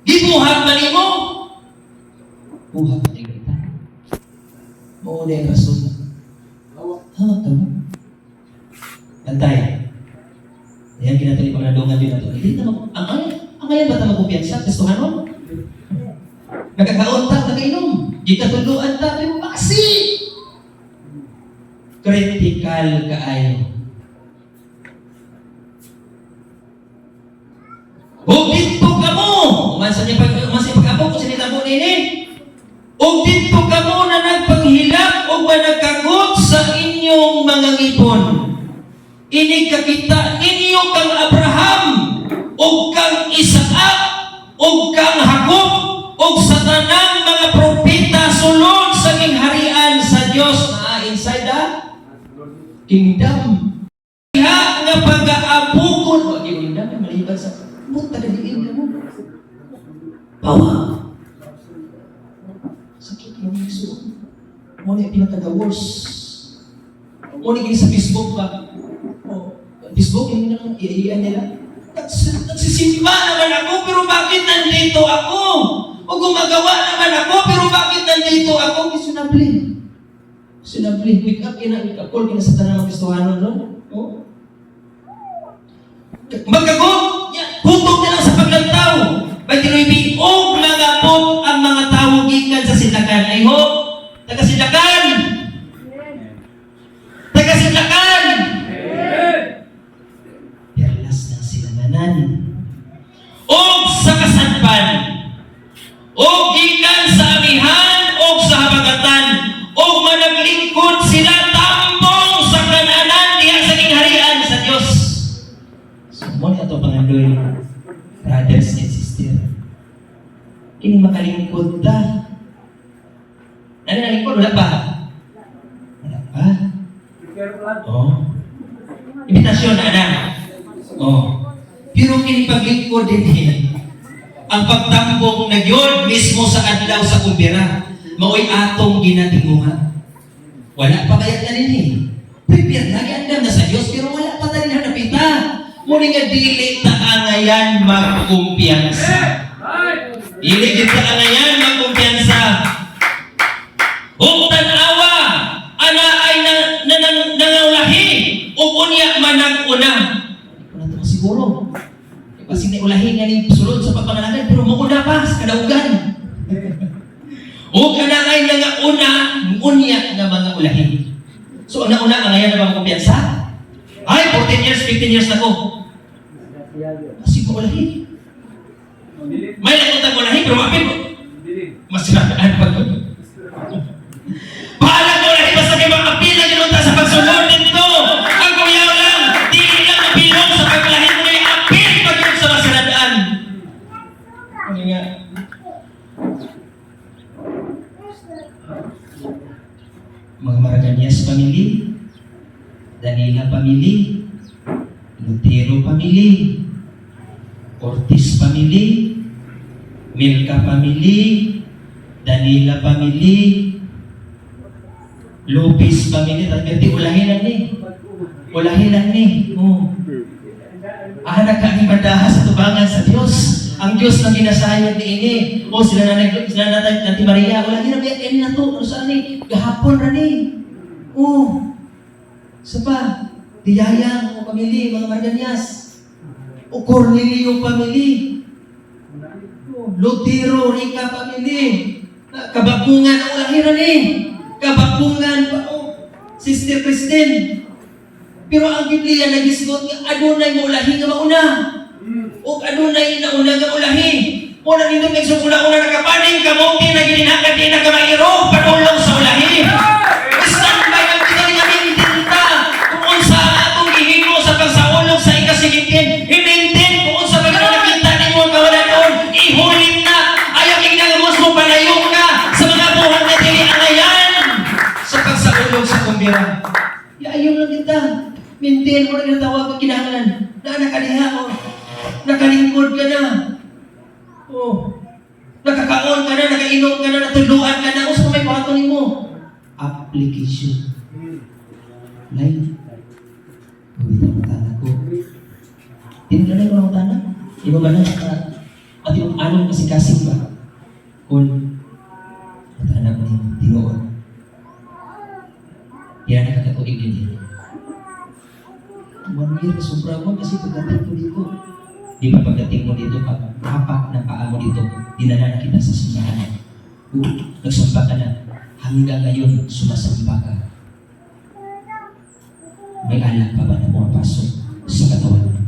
gibuhat man mo. Buhat man kita. Oo na yung rason. Hawak ka mo. Bantay. Ayan, kinatuloy pang nandungan din nato. Hindi naman, ang ayan ba ita magpupiyansa? Testuhan mo? Nagkakaon ta, nagkainom. Di katuluan ta, pero maksi. Critical kaayo. O dito ka mo! Umansa niya pag-apo kung sinitabo nini. O dito ka mo na nagpanghilak o managkagot sa inyong mga ngipon. Inig kakita ninyo kang Abraham o kang Isaac o kang Jacob o sa tanang mga propeta sulod sa harian sa Diyos na inside the kingdom. Iha nga pag-aabukon o kingdom na maliban sa buta na diin ka mo. Bawa. Sakit yung iso. Muna yung pinataga-worse. Muna yung sa Facebook ba? O, Facebook yung iiyan nila. Nagsisimba naman ako, pero bakit nandito ako? O gumagawa naman ako, pero bakit nandito ako? Sinabli. Wake up, call kina sa tanang Kristohano doon. O? Magkagot, hutok na lang sa paglantaw. Ba't tinuibig, og nangapot ang mga tao gikan sa silakan. Ay ho, taga-silakan! Taga-silakan! Perlas ng silanganan. Og sa kasadpan. Og gikan sa amihan, og sa habagatan. Og managlingkod sila tambong sa kananan diya sa kingharian sa Diyos. So, muna ito pangandoy, brothers and sisters. Kini makalingkod ta. Ano na lingkod? Wala pa? Wala pa? Oh. Imitasyon na na. Oh. Pero kini paglingkod din ang pagtambong na yun mismo sa adlaw sa kumbira. Mao'y atong ginatinguha. Wala pa kaya na rin eh. Prepare na andam na sa Diyos, pero wala pa tayo hanapita. Muli nga dili ta angayan magkumpiyansa. Dili kita angayan magkumpiyansa. O tanawa, ana ay nangulahi, o unya manag-una. Wala ito siguro. Kasi ni ulahi nga ni sulod sa pagpangalagan, pero mukuna pa sa kadaugan. O kanangay nga una, unya nga mga ulahi. So, una-una, ang ngayon na bang kumpiyansa? Ay, 14 years, 15 years na ko. Kasi ko ulahi. May nakutang ulahi, pero mapin. Mas nakadaan pa ko. Pahala ko ulahi, basta kayo makapil na ginunta sa pagsunod nito. Ang kuyaw lang, di lang mapilong sa paglahi mo yung apil pag yun sa masaladaan. Ano nga? Mga Maraganyas family, Danila family, Lutero family, Ortiz family, Milka family, Danila family, Lopez family, tapi ulahilan ni. Ulahilan ni. Oh. Anak kami madahas sa tubangan sa Diyos. Ang Diyos na ginasayon ni ini. O sila na nanti Maria. Wala ginabiyak ini na to. Ano saan ni? Gahapon na ni. O. Sapa. Diyayang o pamili. Mga Marganyas. O Cornelio pamili. Lutero. Rica pamili. Kabakungan. O lahiran ni. Kabakungan pa. O. Sister Christine. Pero ang Biblia nagisugot nga adunay mo ulahi nga mauna. O adunay na una nga ulahi. O na nito may una nakapaning kamuti na gininagad din na kamairo patulong sa ulahi. Stand by ang kita nga mintinta kung unsa atong gihimo sa pagsaulog sa ikasigitin. Imintin kung unsa ba nakita ninyo ang kawalan ihulin na. Ayaw ignangamos mo palayo ka sa mga buhat na dili angayan sa pagsaulog sa kumbira. Ayaw lang kita. Mintin mo na tawag ang kinahanglan. Na nakaliha o. Nakalingkod ka na. Oh. Nakakaon ka na, nakainom ka na, natuluan ka na. Usa may pahaton mo. Application. Lain. Ito ang tanah ko. Tinignan na yung tanah. Iba ba na? Pati yung anong kasing-kasing ba? Kung tanah mo yung tinuon. Yan ang kakatuig din. 1 year, sobra mo kasi pagdating ko dito. Di ba pagdating mo dito, hapak ng paa mo dito, dinala na kita sa simbahan. Nagsamba ka na. Hanggang ngayon, sumasamba ka. May alak pa ba na pumapasok sa katawan mo?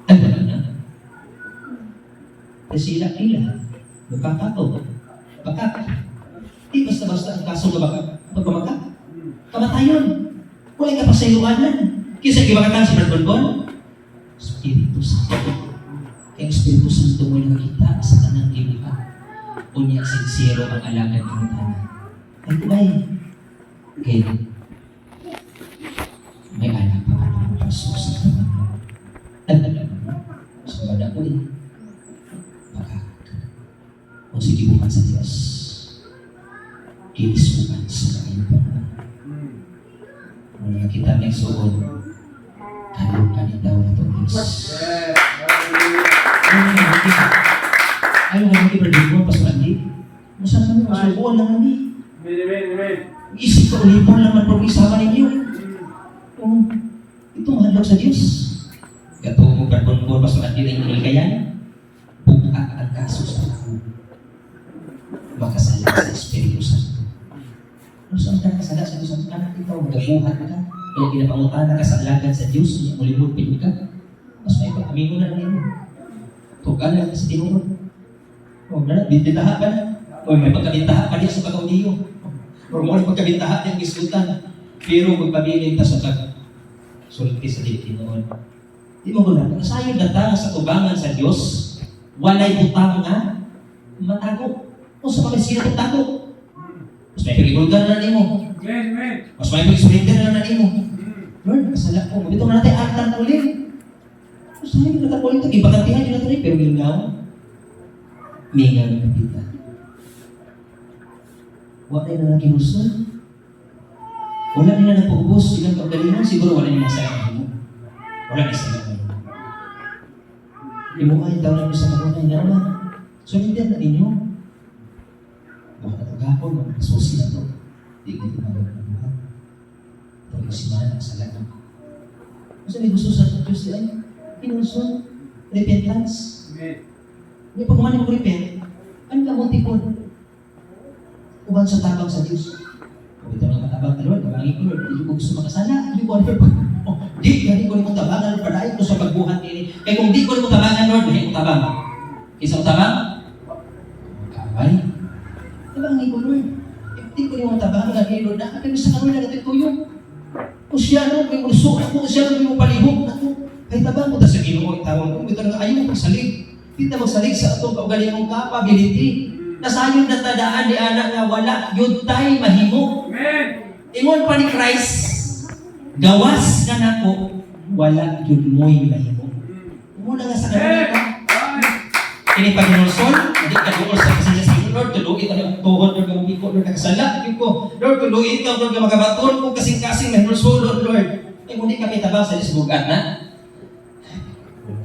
Ay, wala na. Kasi ila, magkakato, bakaka. Di basta-basta ang kaso ka baka, pagpamaka. Kamatayon. Wala ka pa sa iluanan. Kisa gibakatan sa Berbon, Espiritu Santo. Kaya Espiritu Santo mo nakita sa tanang ibuka. Unya sincero ang alagad ng tanang. Ay kulay. Kaya may anak pa ang pasok sa tanang mo. Sa bada ko din. Baka kung sigibukan sa Diyos, iisukan sa kaibukan. Kung nakita ng suon, kalong daw na itong Diyos. Ayaw nga hindi berdiri mo, Pastor Andy. Masan mo, masubuan lang namin. Isip ka ulipon naman pag isama ninyo. Ito mahadlok sa Diyos. Gato mo, Pastor Andy na yung ilikayan. Buka ang kaso sa ako. Makasala sa Espiritu Santo. Saan ka kasala sa Diyos? Anak ikaw, magabuhat ka. Kaya ginapangutan ka sa alagan sa Diyos, ulimod pinag ka. Mas may pag-amingo na lang mo. Tugan lang sa tinunod. O, bitaha ka na. O, may pagkabintaha pa niya sa pag-audio. O, may pagkabintaha niyang isutan. Pero magpabiling ta sa sulti sa tinunod. Di mo gula, nasayod na ta sa tubangan sa Diyos, walay butang nga, matago. O, sa pag-sila tago. Mas may pag-ibulgan na natin mo. Mas may pag-surrender na natin mo. Lord, kasala ko. Mabito na natin aktan ulit. Mas may nakatan ulit. Ibakantihan nyo na ito rin. Pero mingaw. Mingaw na kita. Wala na naging usun. Wala nila nagpaubos, ilang kaugalingon, siguro wala nila sa mo. Wala nila sa mo. Imuhay daw na sa kanunay na naman. Sundan na ninyo. Baka natagapon, magpasusi na ito. Di ko tumawag na buhat. Ito yung simana sa lahat. Kasi may gusto sa Diyos ay inulson, repentance. Hindi pag kumani mo repent, ano ka mong tipon? Uban sa tabang sa Diyos. Kung ito mga katabang na Lord, kabangin ko Lord, hindi ko gusto makasala, hindi ko ano ba? Di ko mo tabangan, padahin ko sa pagbuhat ini. Kaya kung di ko mo tabangan Lord, hindi ko tabang. Isang tabang? Kamay. Kabangin ko Lord. Di ko mo tabangan, hindi Lord, nakakami sa kanila natin ko yun. Kung siya no, may uso ako, siya no, may palihog ako. Ay tabang mo ta sa Ginoo, itawag ko, ito nga ayaw mo pagsalig. Kita magsalig sa atong kaugaling mong capability. Nasayon na tadaan di anak nga wala, yun tayo mahimo. Ingon pa ni Christ, gawas ka na ko, wala yun mo'y mahimo. Muna nga sa kanila ka. Ini paginulsol, hindi ka doon sa kasi sa Lord, tuluin ka ng tuhod, Lord, ang biko, Lord, nakasala, ko. Lord, tuluin ka, Lord, magabaton ko, kasing-kasing, may nulsol, Lord. Eh, hindi kami tabang sa disbugat na.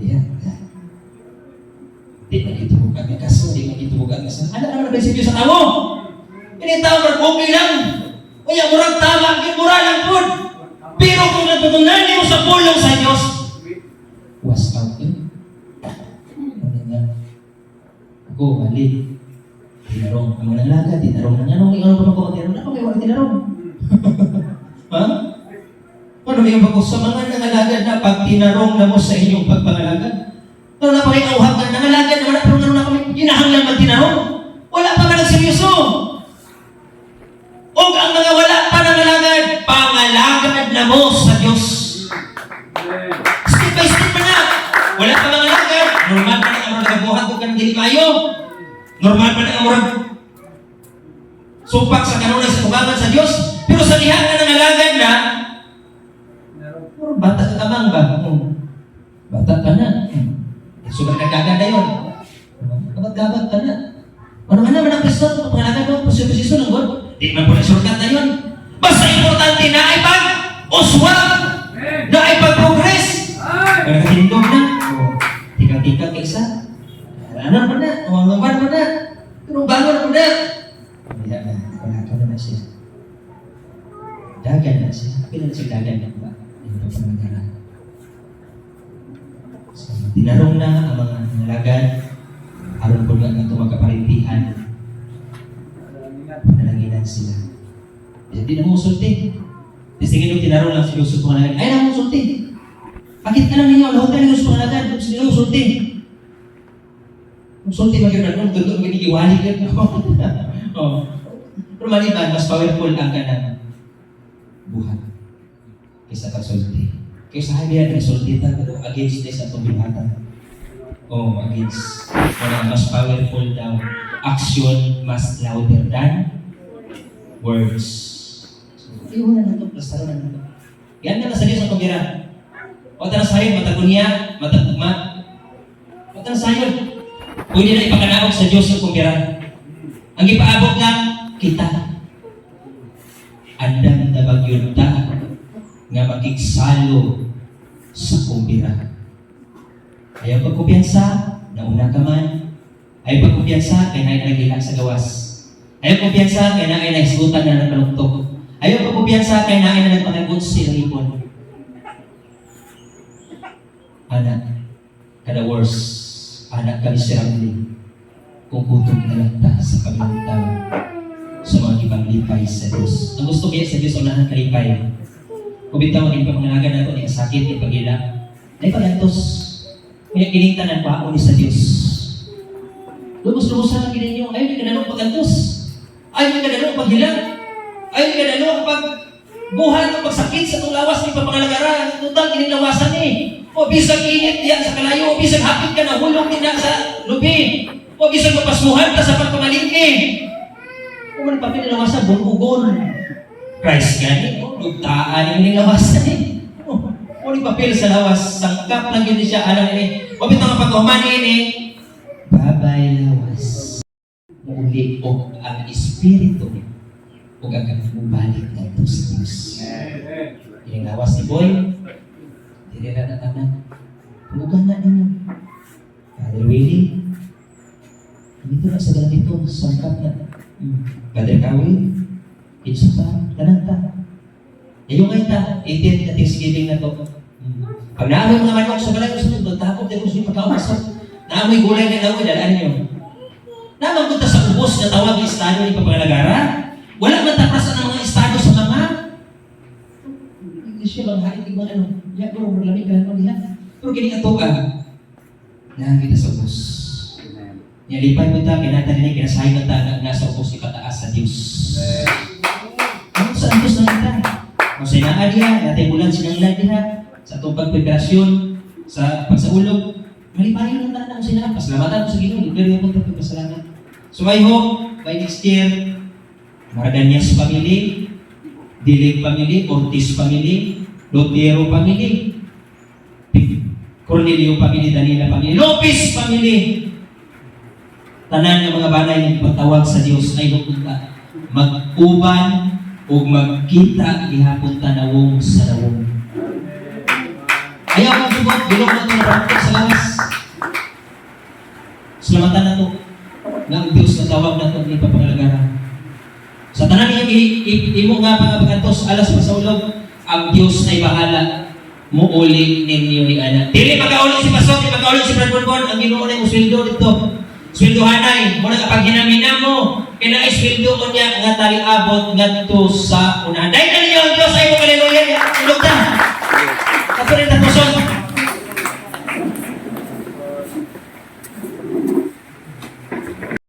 Yan. Di na itubugat na kaso, di na itubugat na sa. Ano na prinsipyo sa tao? Ini tao, Lord, okay lang. Kaya murang tama, mura lang po. Pero kung natutunan mo sa pulong sa Diyos, was out yun. Ano nga? Ako, mali. Tinarong. Ang mga laga, tinarong na nga. Ano pa ako tinarong? Ako may wala tinarong. Ha? Ano may bago sa mga nangalagad na pag tinarong na mo sa inyong pagpangalagad? Ano na pa rin auhag na nangalagad naman pero ano na kami hinahanglan magtinarong? Wala pa ka nagseryoso. O ang mga wala pa nangalagad, pangalagad na mo sa Diyos. Step by step na. Wala pa nangalagad. Normal pa na ang mga nagabuhat ko ka ng dili mayo. Normal pa na ang mga supak sa kanunay sa tubangan sa Diyos. Pero sa diha na nangalagad na, bata ka kamang ba? Bata ka na. Sugat nagkaganda yun. Magagabag ka na. Ano ka naman ang Kristo? Pangalagan mo, posisyon ng God. Di man po nagsurkat na yun. Basta importante na ay pag-uswag. Na ay pag-progress. Nagkakilindog na. Tika-tika ka isa. Ano mo na? Umangaman mo na. Turubangon mo na. Kaya na, wala ka na siya. Dagan na siya. Kailan siya dagan na ba? Hindi pa panagalan. So, tinarong na ang mga nalagad. Aron po nga ito magkaparintihan. Panalanginan sila. Hindi na mo usulti. Tisingin yung tinarong lang sinusul po nalagad. Ay na mo usulti. Bakit ka lang ninyo? Lahat tayo gusto mo nalagad. Gusto nyo usulti. Usulti mag-iwan nun. Tuntun mag-iwalik yun. Pero maliban, mas powerful ang kanang buhat kaysa pagsulti. Kaysa habihan ng sultitan pero against this at pagbuhatan. Against. Mas powerful daw. Action mas louder than words. So, iyon na ito. Plastaro na ito. Yan na sa Diyos ang pagbiran. O tanang sayon, matagunya, matagma. O tanang sayon, pwede na ipakanaog sa Diyos ang pagbiran. Ang ipaabot lang, kita. Andang na bagyunta nga makigsalo sa kumbira. Ayaw pagkumpiyansa, nauna ka man. Ayaw pagkumpiyansa, kaya na nagilak sa gawas. Ayaw pagkumpiyansa, kaya na ay naisgutan na nagpanuktok. Ayaw pagkumpiyansa, kaya na ay nagpanagot sa ipon. Anak, kada worse, anak ka miserable. Kung putong nalagta sa kabilang tao sa mga ibang lipay sa Diyos. Ang gusto kaya sa Diyos, unahan kalipay. Kung bitaw ang ipamangalagan na ito, ang sakit, ang pagila, ay pagantos. Kaya kiningtanan pa ako ni sa Diyos. Lumos-lumusan ang kininyo, ayaw ni kananong pagantos. Ayaw ni kananong paghilang. Ayaw ni kananong pagbuhan o pagsakit sa itong lawas ni papangalagara. Total, kininawasan eh. O bisag init yan sa kalayo, o bisag hapit ka na hulong din na sa lubi. O bisag mapasmuhan ka sa pagpamalingki. Kung man pa pinalawasan, bunugon. Christ gani, lugtaan yung nilawasan eh. Uli papel sa lawas, sangkap lang yun siya, alam ini. O bito nga pagkuman ini, babay lawas. Muli o ang Espiritu o gagawin mo balik na ito sa Diyos. Yung lawas ni Boy, hindi na tanan. Tulugan na ninyo. Father Willie, dito na sa ganito, sangkap na. Father Kawin, isa pa, tananta. Yung nga ita, 18 na Thanksgiving na to. Pag naamoy mga manok sa balay, gusto nyo, magtapot na gusto nyo pagkaumasap. Naamoy gulay na daw, dalaan nyo. Naman punta sa ubos na tawag ng estado ni Papangalagara. Wala man taprasan ng mga estado sa mga hindi siya bang halit yung mga ano. Yan, bro, malamig ka naman nila. Pero gini ato ka, na kita sa ubos. Nilipay mo ta, kinata nila, kinasahin mo ta, nasa ubos ipataas sa Diyos. Ano sa Diyos na kita? Kung sa inaan niya, natin bulan sinanglan niya, sa itong pagpreparasyon, sa pagsaulog, malipayo lang na ang sinabi. Pasalamatan ko sa Ginoo, libre mo ito pagpasalamat. So I hope, by next year, Maraganyas family, Dilig family, Ortiz family, Lotero family, Cornelio family, Danila family, Lopez family. Tanan ng mga banay ng pagtawag sa Diyos ay pupunta. Mag-uban o magkita ihapon tanawong sa nawong. Ayaw magbubot, bilog na ito na rapit sa lawas. Salamatan na ito ng Diyos na tawag na ito ni Papangalagara. Sa tanan niya, imo nga pagkantos alas pa sa ulog, ang Diyos ay bahala. Muuli ninyo ni anak. Dili magkaulog si Pastor, di magkaulog si Brad Bonbon, ang Ginoo na yung sweldo dito. Sweldohanay, muna kapag hinamina mo, kina-sweldo ko niya nga tali abot nga to sa unahan. Dahil